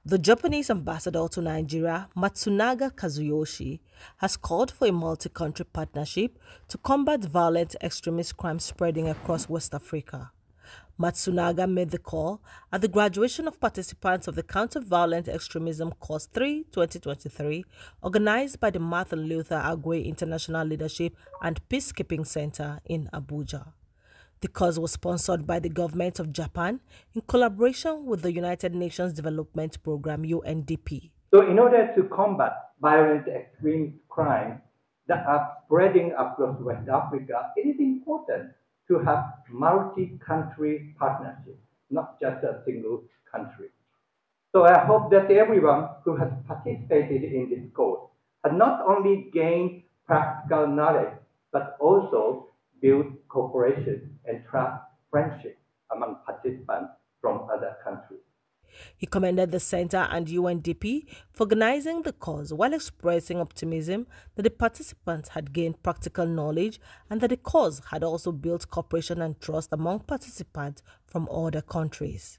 The Japanese ambassador to Nigeria, Matsunaga Kazuyoshi, has called for a multi-country partnership to combat violent extremist crime spreading across West Africa. Matsunaga made the call at the graduation of participants of the Counter-Violent Extremism Course 3 2023, organized by the Martin Luther Agwe International Leadership and Peacekeeping Center in Abuja. The course was sponsored by the government of Japan in collaboration with the United Nations Development Programme UNDP. So in order to combat violent extreme crime that are spreading across West Africa, it is important to have multi-country partnership, not just a single country. So I hope that everyone who has participated in this course has not only gained practical knowledge, but also built cooperation and trust friendship among participants from other countries. He commended the center and UNDP for organizing the course while expressing optimism that the participants had gained practical knowledge and that the course had also built cooperation and trust among participants from other countries.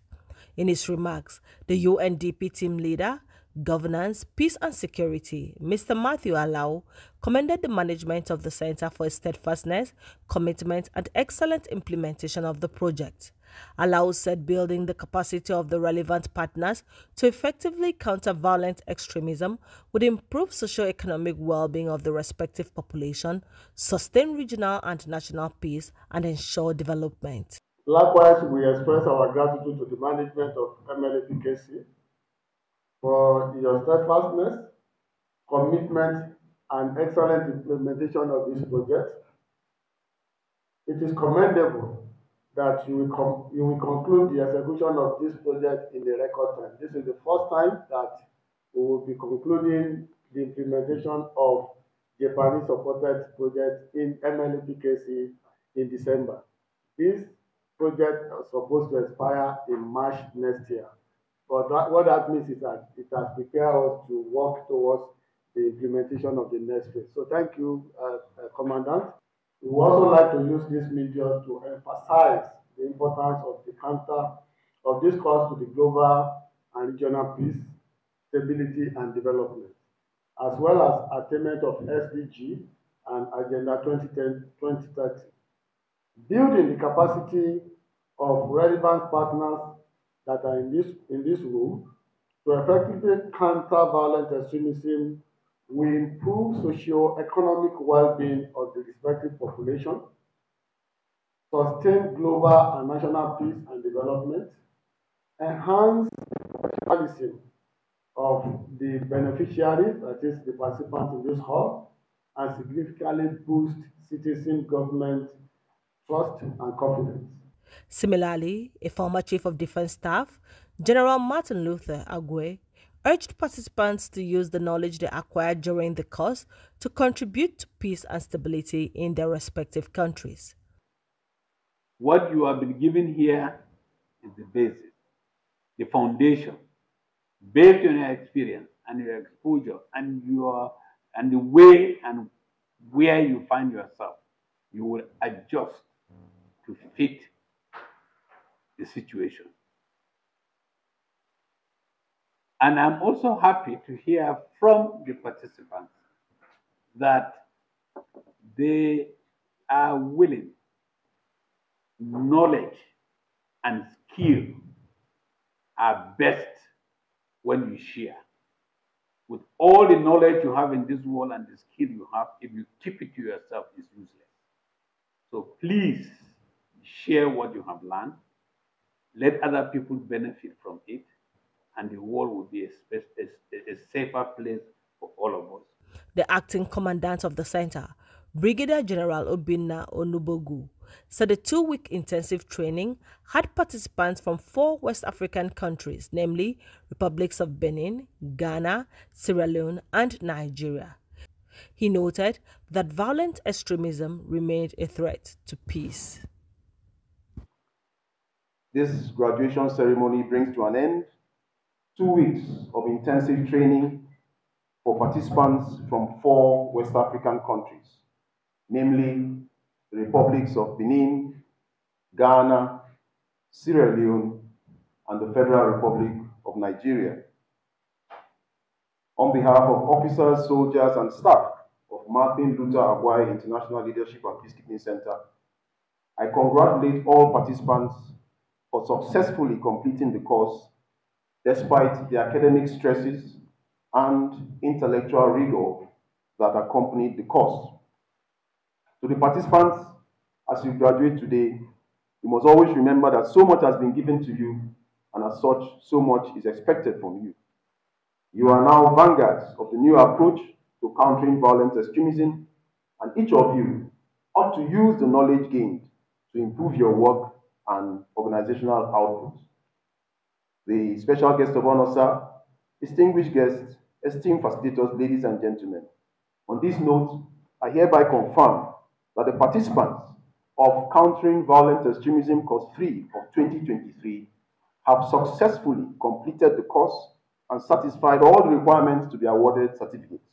In his remarks, the UNDP team leader, Governance, Peace and Security, Mr. Matthew Alao, commended the management of the center for its steadfastness, commitment and excellent implementation of the project. Alao said building the capacity of the relevant partners to effectively counter violent extremism would improve socio-economic well-being of the respective population, sustain regional and national peace, and ensure development. Likewise, we express our gratitude to the management of MLAPKC for your steadfastness, commitment, and excellent implementation of this project. It is commendable that you will conclude the execution of this project in the record time. This is the first time that we will be concluding the implementation of Japanese-supported project in MLAPKC in December. This project is supposed to expire in March next year. But what that means is that it has prepared us to work towards the implementation of the next phase. So thank you, Commandant. We would also like to use this medium to emphasize the importance of the counter of this course to the global and regional peace, stability, and development, as well as attainment of SDG and Agenda 2030. Building the capacity of relevant partners that are in this room to effectively counter violent extremism will improve socio-economic well-being of the respective population, sustain global and national peace and development, enhance the professionalism of the beneficiaries, that is the participants in this hall, and significantly boost citizen government trust and confidence. Similarly, a former Chief of Defense Staff, General Martin Luther Agwe, urged participants to use the knowledge they acquired during the course to contribute to peace and stability in their respective countries. What you have been given here is the basis, the foundation, based on your experience and your exposure and the way and where you find yourself. You will adjust to fit the situation. And I'm also happy to hear from the participants that they are willing. Knowledge and skill are best when you share. With all the knowledge you have in this world and the skill you have, if you keep it to yourself, it's useless. So please share what you have learned. Let other people benefit from it, and the world will be a safer place for all of us. The acting commandant of the center, Brigadier General Obinna Onubogu, said the 2-week intensive training had participants from 4 West African countries, namely Republics of Benin, Ghana, Sierra Leone, and Nigeria. He noted that violent extremism remained a threat to peace. This graduation ceremony brings to an end 2 weeks of intensive training for participants from 4 West African countries, namely the Republics of Benin, Ghana, Sierra Leone, and the Federal Republic of Nigeria. On behalf of officers, soldiers, and staff of Martin Luther Aguirre International Leadership and Peacekeeping Center, I congratulate all participants for successfully completing the course despite the academic stresses and intellectual rigor that accompanied the course. To the participants, as you graduate today, you must always remember that so much has been given to you, and as such, so much is expected from you. You are now vanguards of the new approach to countering violent extremism, and each of you ought to use the knowledge gained to improve your work and organizational output. The special guest of honor, sir, distinguished guests, esteemed facilitators, ladies and gentlemen. On this note, I hereby confirm that the participants of Countering Violent Extremism Course 3 of 2023 have successfully completed the course and satisfied all the requirements to be awarded certificates.